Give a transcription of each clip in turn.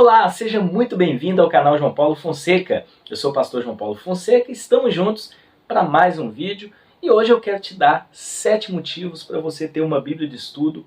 Olá, seja muito bem-vindo ao canal João Paulo Fonseca. Eu sou o pastor João Paulo Fonseca e estamos juntos para mais um vídeo. E hoje eu quero te dar 7 motivos para você ter uma Bíblia de estudo,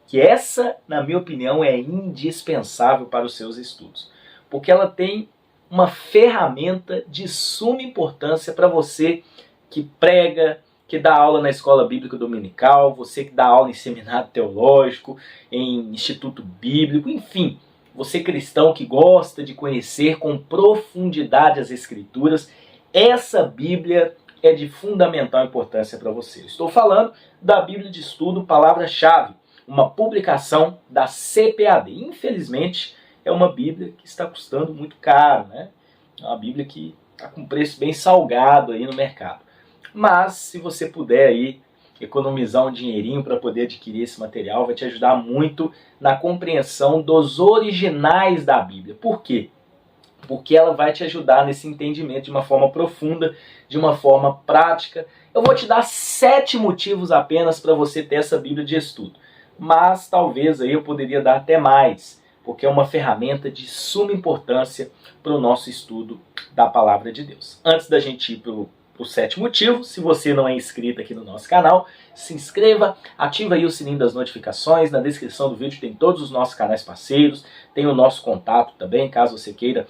que essa, na minha opinião, é indispensável para os seus estudos. Porque ela tem uma ferramenta de suma importância para você que prega, que dá aula na escola bíblica dominical, você que dá aula em seminário teológico, em instituto bíblico, enfim. Você cristão que gosta de conhecer com profundidade as Escrituras, essa Bíblia é de fundamental importância para você. Estou falando da Bíblia de Estudo Palavra-Chave, uma publicação da CPAD. Infelizmente, é uma Bíblia que está custando muito caro, né? É uma Bíblia que está com preço bem salgado aí no mercado. Mas, se você puder aí economizar um dinheirinho para poder adquirir esse material, vai te ajudar muito na compreensão dos originais da Bíblia. Por quê? Porque ela vai te ajudar nesse entendimento de uma forma profunda, de uma forma prática. Eu vou te dar 7 motivos apenas para você ter essa Bíblia de estudo. Mas talvez aí eu poderia dar até mais, porque é uma ferramenta de suma importância para o nosso estudo da Palavra de Deus. Antes da gente ir para o 7º motivo, se você não é inscrito aqui no nosso canal, se inscreva, ativa aí o sininho das notificações, na descrição do vídeo tem todos os nossos canais parceiros, tem o nosso contato também, caso você queira,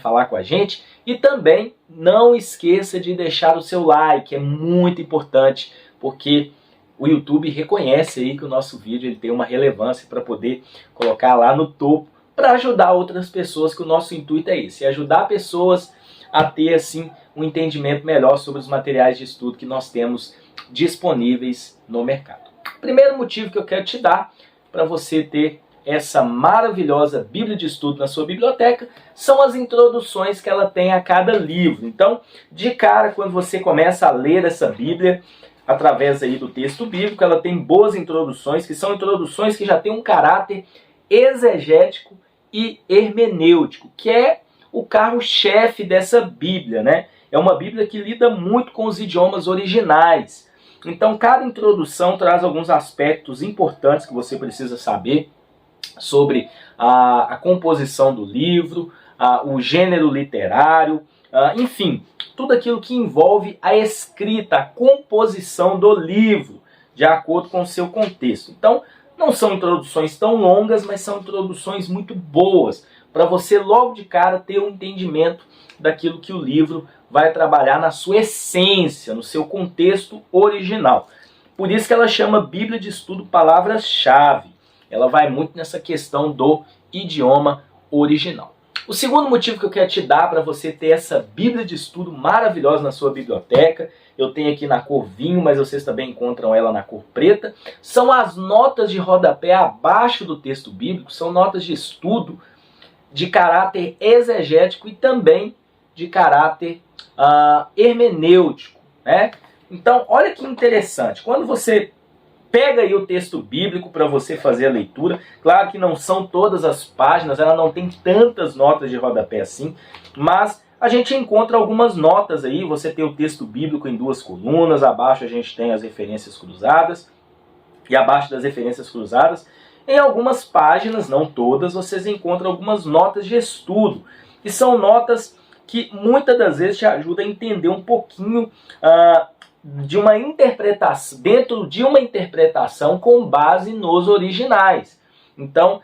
falar com a gente. E também não esqueça de deixar o seu like, é muito importante, porque o YouTube reconhece aí que o nosso vídeo ele tem uma relevância para poder colocar lá no topo, para ajudar outras pessoas, que o nosso intuito é esse, é ajudar pessoas a ter assim um entendimento melhor sobre os materiais de estudo que nós temos disponíveis no mercado. O primeiro motivo que eu quero te dar para você ter essa maravilhosa Bíblia de estudo na sua biblioteca são as introduções que ela tem a cada livro. Então, de cara, quando você começa a ler essa Bíblia, através aí do texto bíblico, ela tem boas introduções, que são introduções que já têm um caráter exegético e hermenêutico, que é o carro-chefe dessa Bíblia, né? É uma Bíblia que lida muito com os idiomas originais. Então, cada introdução traz alguns aspectos importantes que você precisa saber sobre a composição do livro, o gênero literário, enfim, tudo aquilo que envolve a escrita, a composição do livro, de acordo com o seu contexto. Então, não são introduções tão longas, mas são introduções muito boas, para você logo de cara ter um entendimento daquilo que o livro vai trabalhar na sua essência, no seu contexto original. Por isso que ela chama Bíblia de Estudo Palavras-Chave. Ela vai muito nessa questão do idioma original. O segundo motivo que eu quero te dar para você ter essa Bíblia de estudo maravilhosa na sua biblioteca, eu tenho aqui na cor vinho, mas vocês também encontram ela na cor preta, são as notas de rodapé abaixo do texto bíblico, são notas de estudo de caráter exegético e também de caráter hermenêutico, né? Então, olha que interessante, quando você pega aí o texto bíblico para você fazer a leitura, claro que não são todas as páginas, ela não tem tantas notas de rodapé assim, mas a gente encontra algumas notas aí, você tem o texto bíblico em 2 colunas, abaixo a gente tem as referências cruzadas, e abaixo das referências cruzadas, em algumas páginas, não todas, vocês encontram algumas notas de estudo, que são notas que muitas das vezes te ajudam a entender um pouquinho de uma interpretação, dentro de uma interpretação com base nos originais. Então,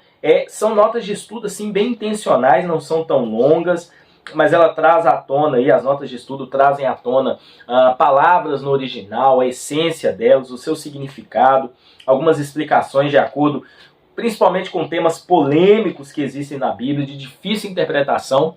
são notas de estudo assim bem intencionais, não são tão longas, mas ela traz à tona, aí, as notas de estudo trazem à tona palavras no original, a essência delas, o seu significado, algumas explicações de acordo, principalmente com temas polêmicos que existem na Bíblia, de difícil interpretação.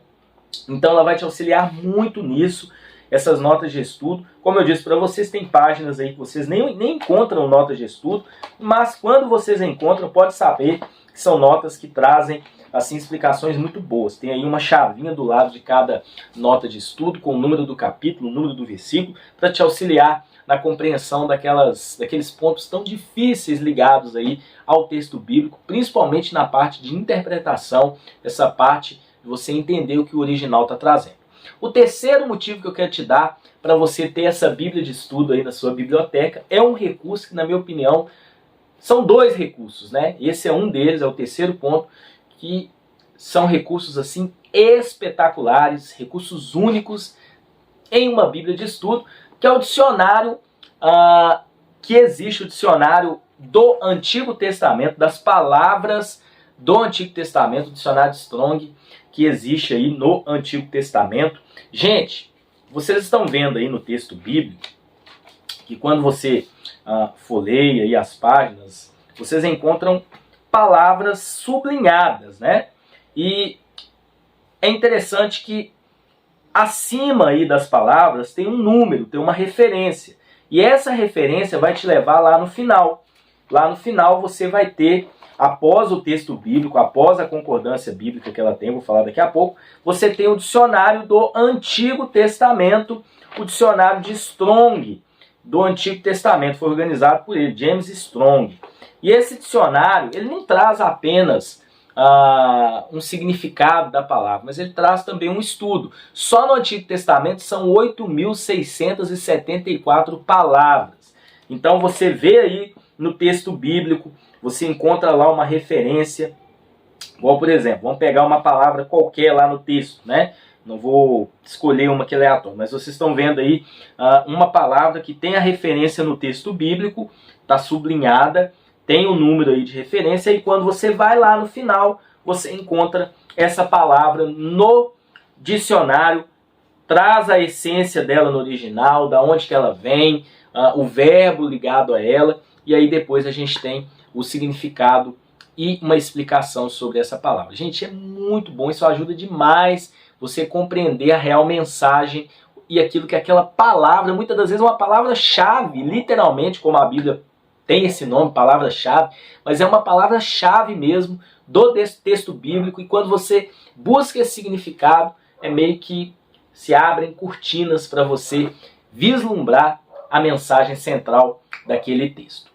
Então ela vai te auxiliar muito nisso, essas notas de estudo. Como eu disse para vocês, tem páginas aí que vocês nem encontram notas de estudo, mas quando vocês encontram, pode saber que são notas que trazem assim explicações muito boas. Tem aí uma chavinha do lado de cada nota de estudo, com o número do capítulo, o número do versículo, para te auxiliar na compreensão daqueles pontos tão difíceis ligados aí ao texto bíblico, principalmente na parte de interpretação, essa parte de você entender o que o original está trazendo. O terceiro motivo que eu quero te dar para você ter essa Bíblia de estudo aí na sua biblioteca é um recurso que, na minha opinião, são 2 recursos, né? Esse é um deles, é o terceiro ponto, que são recursos assim espetaculares, recursos únicos em uma Bíblia de estudo, que é o dicionário que existe, o dicionário do Antigo Testamento, das palavras do Antigo Testamento, o dicionário Strong, que existe aí no Antigo Testamento. Gente, vocês estão vendo aí no texto bíblico que quando você folheia aí as páginas, vocês encontram palavras sublinhadas, né? E é interessante que acima aí das palavras tem um número, tem uma referência. E essa referência vai te levar lá no final. Lá no final você vai ter, após o texto bíblico, após a concordância bíblica que ela tem, vou falar daqui a pouco, você tem o dicionário do Antigo Testamento, o dicionário de Strong do Antigo Testamento, foi organizado por ele, James Strong. E esse dicionário, ele não traz apenas um significado da palavra, mas ele traz também um estudo. Só no Antigo Testamento são 8.674 palavras. Então você vê aí no texto bíblico, você encontra lá uma referência, igual por exemplo, vamos pegar uma palavra qualquer lá no texto, né? Não vou escolher uma que é aleatória, mas vocês estão vendo aí uma palavra que tem a referência no texto bíblico, está sublinhada, tem um número aí de referência, e quando você vai lá no final, você encontra essa palavra no dicionário, traz a essência dela no original, da onde que ela vem, o verbo ligado a ela, e aí depois a gente tem o significado e uma explicação sobre essa palavra. Gente, é muito bom, isso ajuda demais você compreender a real mensagem e aquilo que aquela palavra, muitas das vezes uma palavra-chave, literalmente, como a Bíblia tem esse nome, palavra-chave, mas é uma palavra-chave mesmo do texto bíblico, e quando você busca esse significado, é meio que se abrem cortinas para você vislumbrar a mensagem central daquele texto.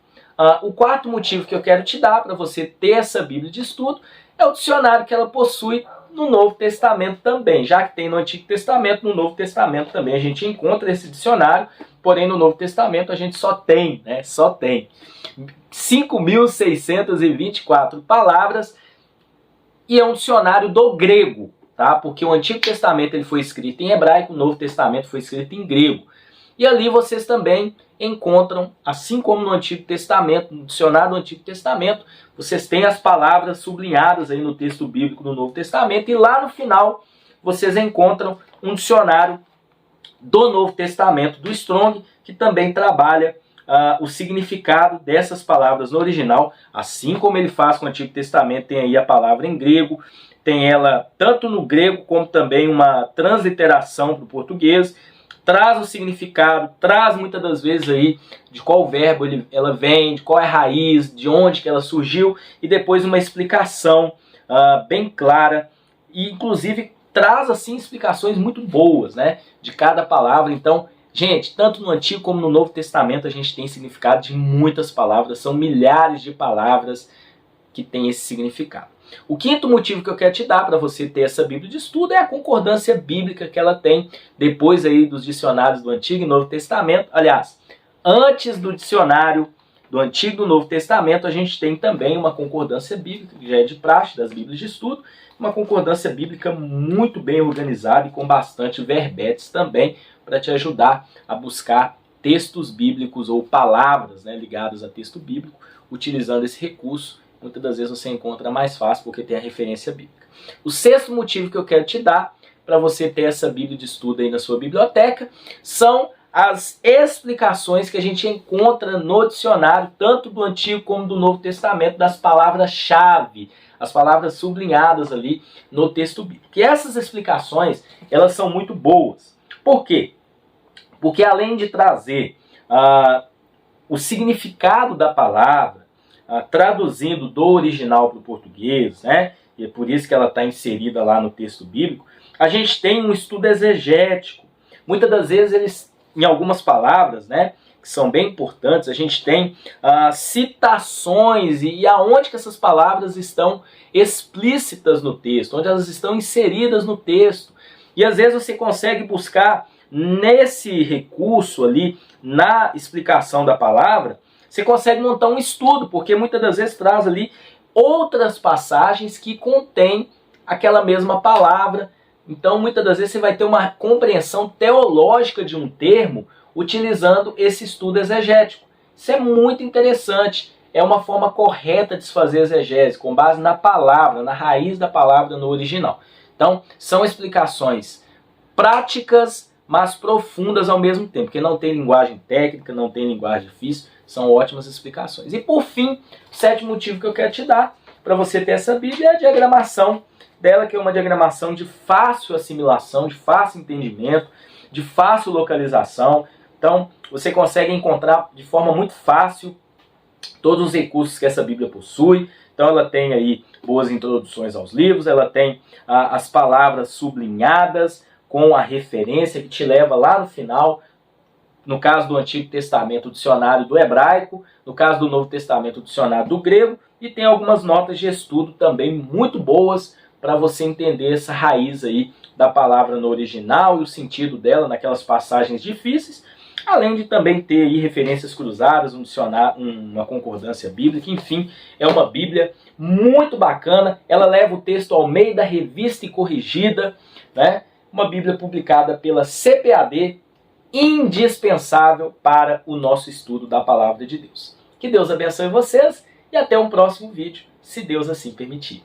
O quarto motivo que eu quero te dar para você ter essa Bíblia de estudo é o dicionário que ela possui no Novo Testamento também. Já que tem no Antigo Testamento, no Novo Testamento também a gente encontra esse dicionário, porém no Novo Testamento a gente só tem 5.624 palavras, e é um dicionário do grego, tá? Porque o Antigo Testamento ele foi escrito em hebraico, o Novo Testamento foi escrito em grego. E ali vocês também encontram, assim como no Antigo Testamento, no dicionário do Antigo Testamento, vocês têm as palavras sublinhadas aí no texto bíblico do Novo Testamento, e lá no final vocês encontram um dicionário do Novo Testamento, do Strong, que também trabalha o significado dessas palavras no original, assim como ele faz com o Antigo Testamento. Tem aí a palavra em grego, tem ela tanto no grego como também uma transliteração para o português, traz o significado, traz muitas das vezes aí de qual verbo ela vem, de qual é a raiz, de onde que ela surgiu, e depois uma explicação bem clara, e inclusive traz assim explicações muito boas, né, de cada palavra. Então, gente, tanto no Antigo como no Novo Testamento a gente tem significado de muitas palavras, são milhares de palavras que têm esse significado. O quinto motivo que eu quero te dar para você ter essa Bíblia de estudo é a concordância bíblica que ela tem depois aí dos dicionários do Antigo e Novo Testamento. Aliás, antes do dicionário do Antigo e do Novo Testamento, a gente tem também uma concordância bíblica, que já é de praxe das Bíblias de estudo, uma concordância bíblica muito bem organizada e com bastante verbetes também, para te ajudar a buscar textos bíblicos ou palavras, né, ligadas a texto bíblico, utilizando esse recurso. Muitas das vezes você encontra mais fácil porque tem a referência bíblica. O sexto motivo que eu quero te dar para você ter essa Bíblia de estudo aí na sua biblioteca são as explicações que a gente encontra no dicionário, tanto do Antigo como do Novo Testamento, das palavras-chave, as palavras sublinhadas ali no texto bíblico. E essas explicações, elas são muito boas. Por quê? Porque além de trazer o significado da palavra, traduzindo do original para o português, né? E é por isso que ela está inserida lá no texto bíblico, a gente tem um estudo exegético. Muitas das vezes, eles, em algumas palavras, né, que são bem importantes, a gente tem citações e aonde que essas palavras estão explícitas no texto, onde elas estão inseridas no texto. E às vezes você consegue buscar nesse recurso ali, na explicação da palavra, você consegue montar um estudo, porque muitas das vezes traz ali outras passagens que contêm aquela mesma palavra. Então, muitas das vezes você vai ter uma compreensão teológica de um termo utilizando esse estudo exegético. Isso é muito interessante. É uma forma correta de se fazer exegese, com base na palavra, na raiz da palavra no original. Então, são explicações práticas, mas profundas ao mesmo tempo, porque não tem linguagem técnica, não tem linguagem difícil, são ótimas explicações. E por fim, o sétimo motivo que eu quero te dar para você ter essa Bíblia é a diagramação dela, que é uma diagramação de fácil assimilação, de fácil entendimento, de fácil localização. Então, você consegue encontrar de forma muito fácil todos os recursos que essa Bíblia possui. Então ela tem aí boas introduções aos livros, ela tem as palavras sublinhadas com a referência que te leva lá no final. No caso do Antigo Testamento, o dicionário do hebraico, no caso do Novo Testamento, o dicionário do grego, e tem algumas notas de estudo também muito boas para você entender essa raiz aí da palavra no original e o sentido dela naquelas passagens difíceis, além de também ter aí referências cruzadas, um dicionário, uma concordância bíblica, enfim, é uma Bíblia muito bacana. Ela leva o texto ao meio da revista e corrigida, né? Uma Bíblia publicada pela CPAD, indispensável para o nosso estudo da Palavra de Deus. Que Deus abençoe vocês e até um próximo vídeo, se Deus assim permitir.